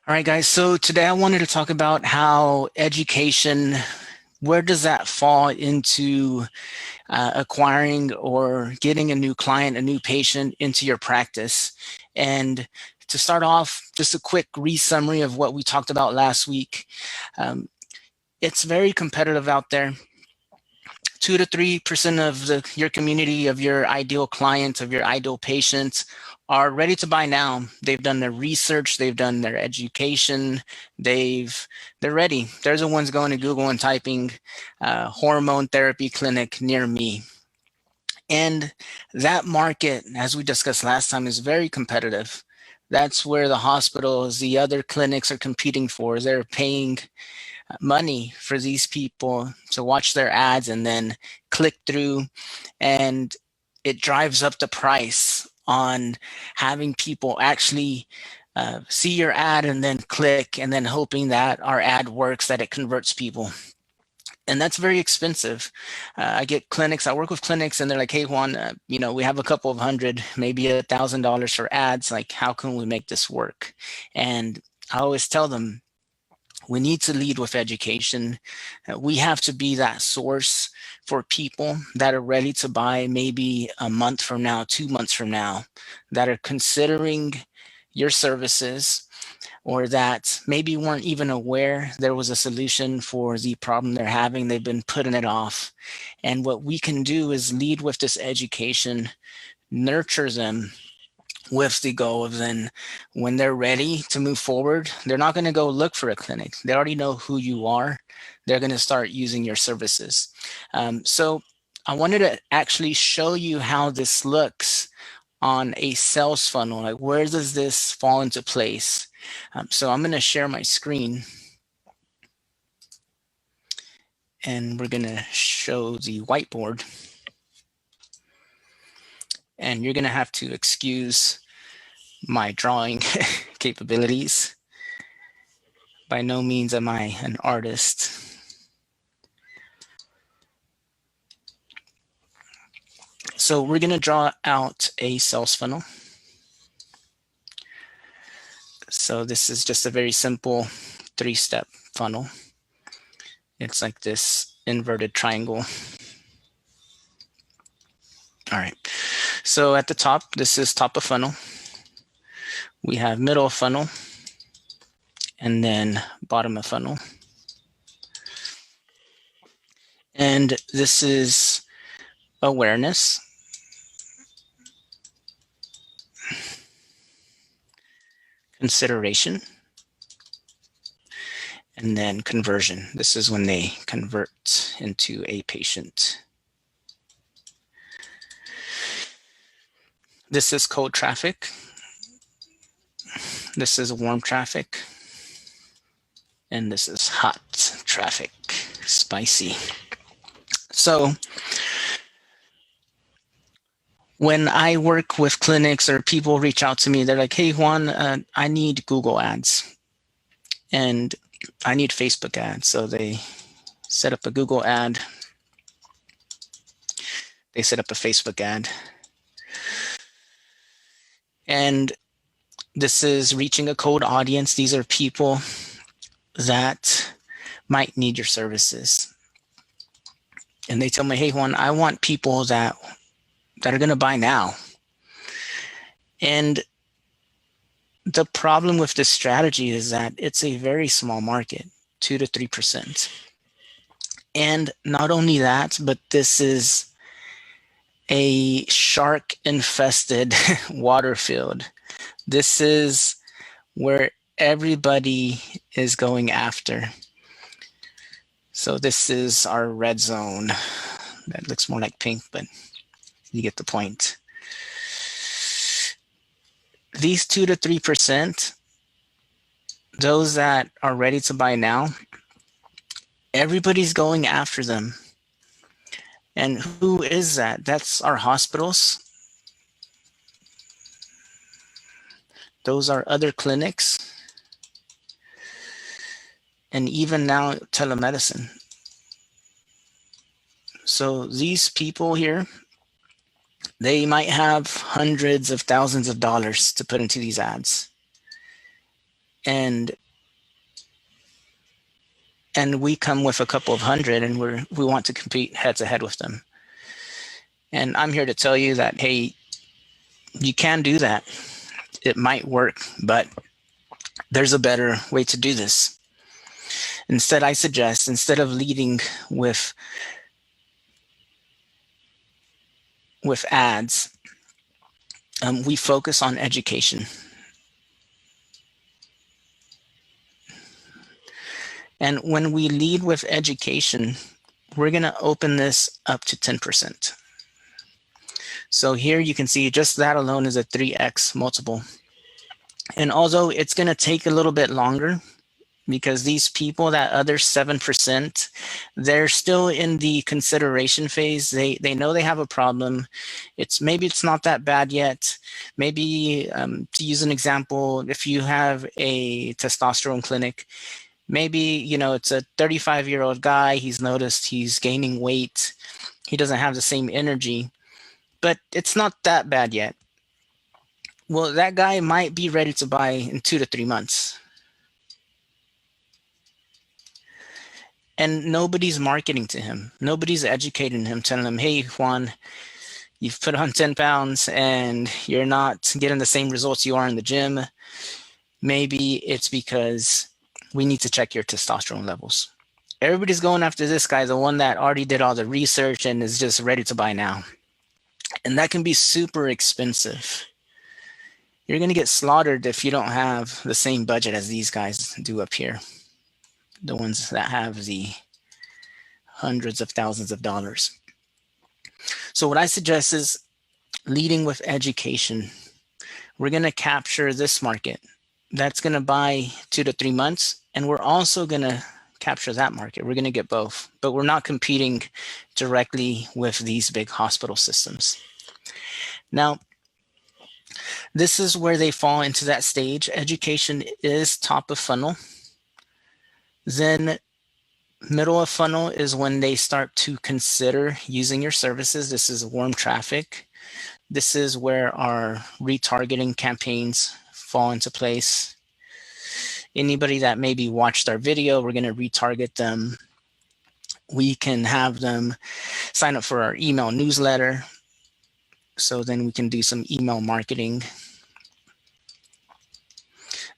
All right, guys. So today I wanted to talk about how education, where does that fall into acquiring or getting a new client, a new patient into your practice? And to start off, just a quick re-summary of what we talked about last week. Um, it's very competitive out there. 2 to 3% of your community, of your ideal clients, of your ideal patients are ready to buy now. They've done their research, they've done their education, they're ready. They're the ones going to Google and typing hormone therapy clinic near me. And that market, as we discussed last time, is very competitive. That's where the hospitals, the other clinics are competing for. They're paying money for these people to watch their ads and then click through, and it drives up the price on having people actually see your ad and then click and then hoping that our ad works, that it converts people. And that's very expensive. I get clinics, I work with clinics, and they're like, hey, Juan, we have a couple of hundred, maybe $1,000 for ads. Like, how can we make this work? And I always tell them, we need to lead with education. We have to be that source for people that are ready to buy maybe a month from now, 2 months from now, that are considering your services, or that maybe weren't even aware there was a solution for the problem they're having. They've been putting it off. And what we can do is lead with this education, nurture them with the goal of then when they're ready to move forward, they're not going to go look for a clinic. They already know who you are. They're going to start using your services. So I wanted to actually show you how this looks on a sales funnel. Like, where does this fall into place? So I'm going to share my screen, and we're going to show the whiteboard. And you're going to have to excuse my drawing capabilities. By no means am I an artist. So we're going to draw out a sales funnel. So this is just a very simple 3-step funnel. It's like this inverted triangle. All right. So at the top, this is top of funnel. We have middle of funnel, and then bottom of funnel. And this is awareness. Consideration. And then conversion. This is when they convert into a patient. This is cold traffic. This is warm traffic. And this is hot traffic, spicy. So when I work with clinics or people reach out to me, they're like, hey, Juan, I need Google ads and I need Facebook ads. So they set up a Google ad. They set up a Facebook ad. And this is reaching a cold audience. These are people that might need your services. And they tell me, hey, Juan, I want people that are going to buy now. And the problem with this strategy is that it's a very small market, 2 to 3%. And not only that, but this is a shark infested water field. This is where everybody is going after. So this is our red zone. That looks more like pink, but you get the point. These 2 to 3%, those that are ready to buy now, everybody's going after them. And who is that? That's our hospitals. Those are other clinics. And even now, telemedicine. So these people here, they might have hundreds of thousands of dollars to put into these ads. and we come with a couple of hundred, and we want to compete head to head with them. And I'm here to tell you that, hey, you can do that. It might work, but there's a better way to do this. Instead, I suggest, instead of leading with ads, we focus on education. And when we lead with education, we're going to open this up to 10%. So here you can see just that alone is a 3x multiple. And although it's going to take a little bit longer, because these people, that other 7%, they're still in the consideration phase. They know they have a problem. Maybe it's not that bad yet. Maybe, to use an example, if you have a testosterone clinic, maybe, it's a 35-year-old guy. He's noticed he's gaining weight. He doesn't have the same energy, but it's not that bad yet. Well, that guy might be ready to buy in 2 to 3 months. And nobody's marketing to him. Nobody's educating him, telling him, hey, Juan, you've put on 10 pounds and you're not getting the same results you are in the gym. Maybe it's because we need to check your testosterone levels. Everybody's going after this guy, the one that already did all the research and is just ready to buy now. And that can be super expensive. You're going to get slaughtered if you don't have the same budget as these guys do up here. The ones that have the hundreds of thousands of dollars. So what I suggest is leading with education. We're going to capture this market. That's going to buy 2 to 3 months. And we're also going to capture that market. We're going to get both, but we're not competing directly with these big hospital systems. Now, this is where they fall into that stage. Education is top of funnel. Then middle of funnel is when they start to consider using your services. This is warm traffic. This is where our retargeting campaigns fall into place. Anybody that maybe watched our video, we're going to retarget them. We can have them sign up for our email newsletter. So then we can do some email marketing.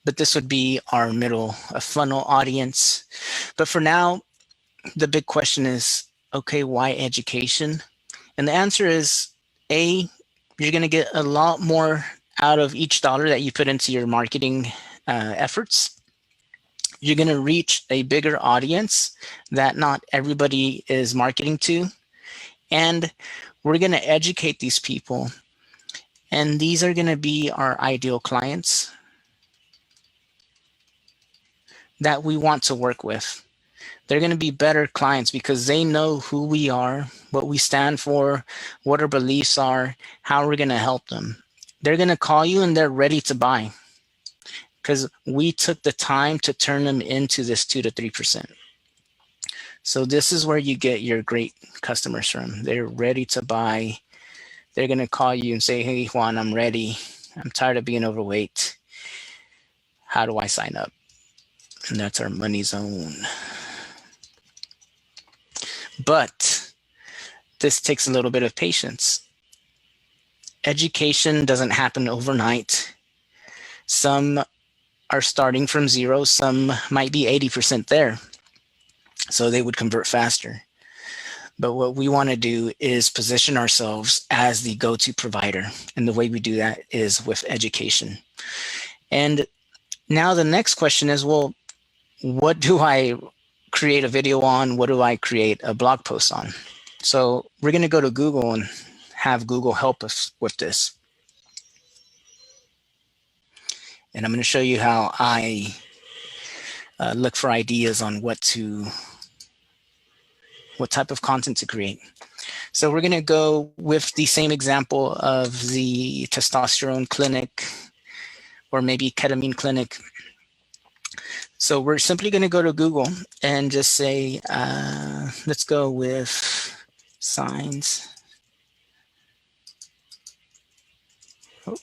But this would be our middle of funnel audience. But for now, the big question is, okay, why education? And the answer is, A, you're going to get a lot more out of each dollar that you put into your marketing efforts. You're going to reach a bigger audience that not everybody is marketing to. And we're going to educate these people. And these are going to be our ideal clients that we want to work with. They're going to be better clients because they know who we are, what we stand for, what our beliefs are, how we're going to help them. They're going to call you and they're ready to buy because we took the time to turn them into this 2 to 3%. So this is where you get your great customers from. They're ready to buy. They're going to call you and say, hey, Juan, I'm ready. I'm tired of being overweight. How do I sign up? And that's our money zone. But this takes a little bit of patience. Education doesn't happen overnight. Some are starting from zero. Some might be 80% there. So they would convert faster. But what we want to do is position ourselves as the go-to provider. And the way we do that is with education. And now the next question is, well, what do I create a video on? What do I create a blog post on? So we're going to go to Google and have Google help us with this. And I'm going to show you how I look for ideas on what type of content to create. So we're going to go with the same example of the testosterone clinic or maybe ketamine clinic. So we're simply going to go to Google and just say, let's go with signs. Oh.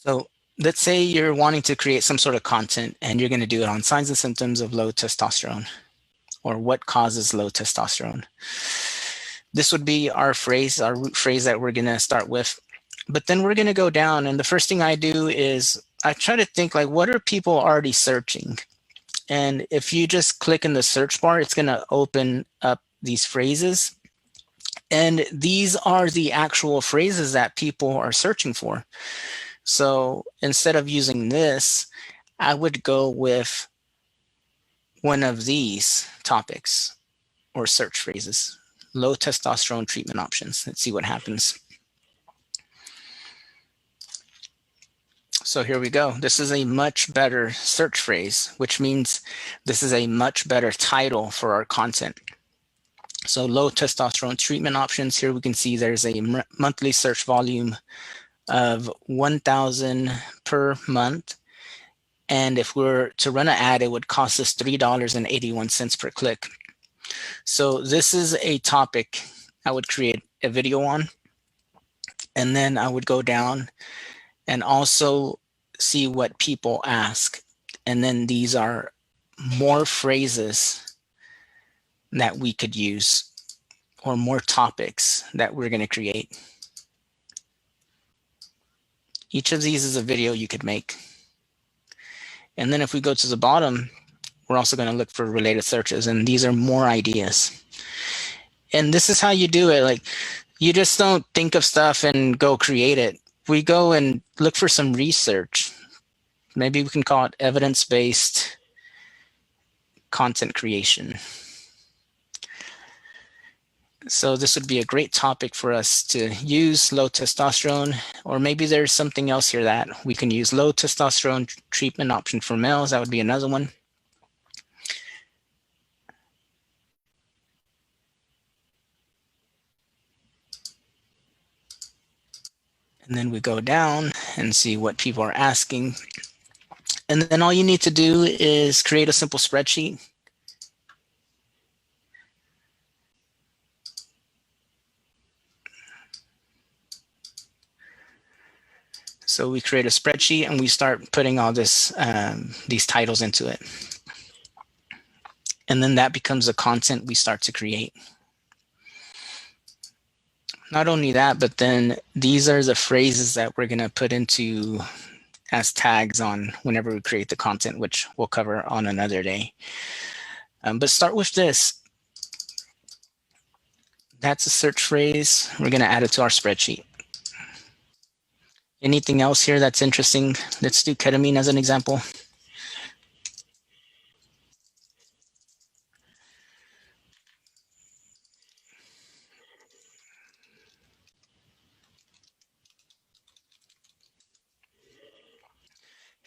So let's say you're wanting to create some sort of content and you're going to do it on signs and symptoms of low testosterone or what causes low testosterone. This would be our root phrase that we're going to start with. But then we're going to go down, and the first thing I do is I try to think like, what are people already searching? And if you just click in the search bar, it's going to open up these phrases. And these are the actual phrases that people are searching for. So instead of using this, I would go with one of these topics or search phrases. Low testosterone treatment options. Let's see what happens. So here we go. This is a much better search phrase, which means this is a much better title for our content. So low testosterone treatment options. Here we can see there's a monthly search volume of 1,000 per month. And if we're to run an ad, it would cost us $3.81 per click. So this is a topic I would create a video on. And then I would go down and also see what people ask. And then these are more phrases that we could use or more topics that we're going to create. Each of these is a video you could make. And then if we go to the bottom, we're also going to look for related searches, and these are more ideas. And this is how you do it. Like, you just don't think of stuff and go create it. We go and look for some research. Maybe we can call it evidence-based content creation. So this would be a great topic for us to use, low testosterone, or maybe there's something else here that we can use. Low testosterone treatment option for males, that would be another one. And then we go down and see what people are asking. And then all you need to do is create a simple spreadsheet. So we create a spreadsheet and we start putting all this, these titles into it. And then that becomes the content we start to create. Not only that, but then these are the phrases that we're going to put into as tags on whenever we create the content, which we'll cover on another day. But start with this. That's a search phrase. We're going to add it to our spreadsheet. Anything else here that's interesting? Let's do ketamine as an example.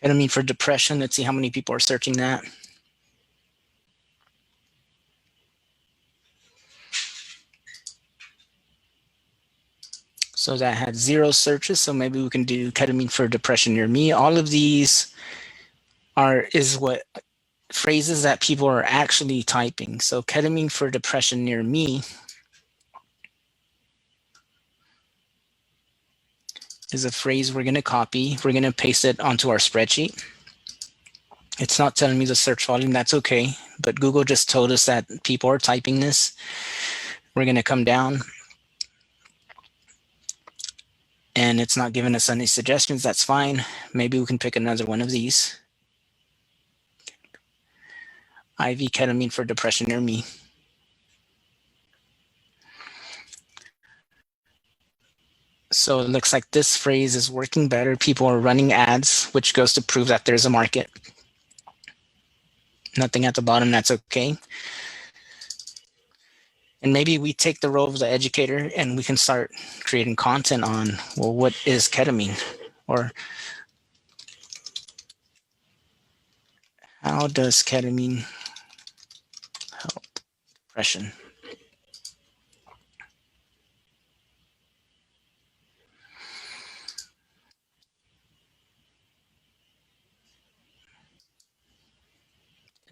Ketamine for depression. Let's see how many people are searching that. So that had 0 searches. So maybe we can do ketamine for depression near me. All of these is what phrases that people are actually typing. So ketamine for depression near me is a phrase we're going to copy. We're going to paste it onto our spreadsheet. It's not telling me the search volume. That's okay. But Google just told us that people are typing this. We're going to come down. And it's not giving us any suggestions. That's fine. Maybe we can pick another one of these. IV ketamine for depression near me. So it looks like this phrase is working better. People are running ads, which goes to prove that there's a market. Nothing at the bottom, that's okay. And maybe we take the role of the educator and we can start creating content on, well, what is ketamine? Or how does ketamine help depression?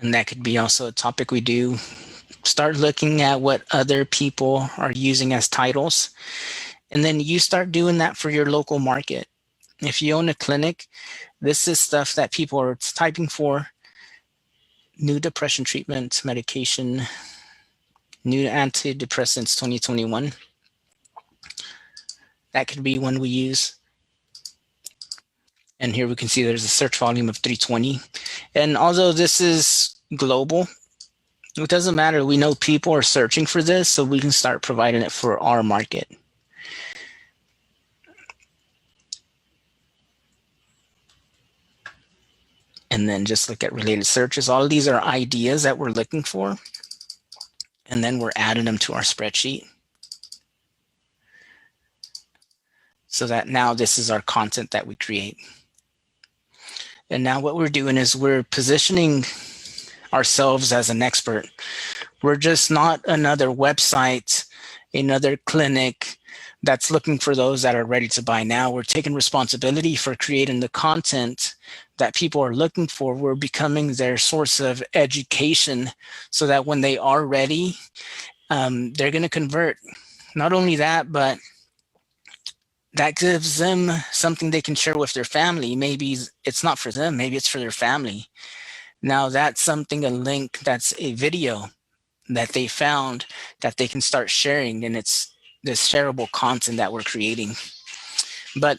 And that could be also a topic we do. Start looking at what other people are using as titles. And then you start doing that for your local market. If you own a clinic, this is stuff that people are typing for: new depression treatment, medication, new antidepressants 2021. That could be one we use. And here we can see there's a search volume of 320. And although this is global, it doesn't matter. We know people are searching for this, so we can start providing it for our market. And then just look at related searches. All of these are ideas that we're looking for. And then we're adding them to our spreadsheet, so that now this is our content that we create. And now what we're doing is we're positioning ourselves as an expert. We're just not another website, another clinic that's looking for those that are ready to buy now. We're taking responsibility for creating the content that people are looking for. We're becoming their source of education, so that when they are ready, they're going to convert. Not only that, but that gives them something they can share with their family. Maybe it's not for them, maybe it's for their family. Now that's something, a link, that's a video that they found that they can start sharing, and it's this shareable content that we're creating. But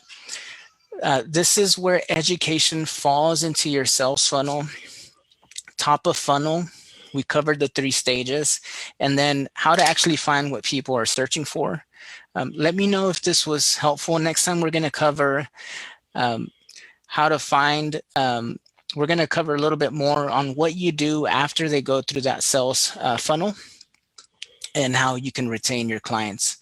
this is where education falls into your sales funnel. Top of funnel, we covered the 3 stages, and then how to actually find what people are searching for. Let me know if this was helpful. Next time we're going to cover how to find, we're going to cover a little bit more on what you do after they go through that sales funnel, and how you can retain your clients.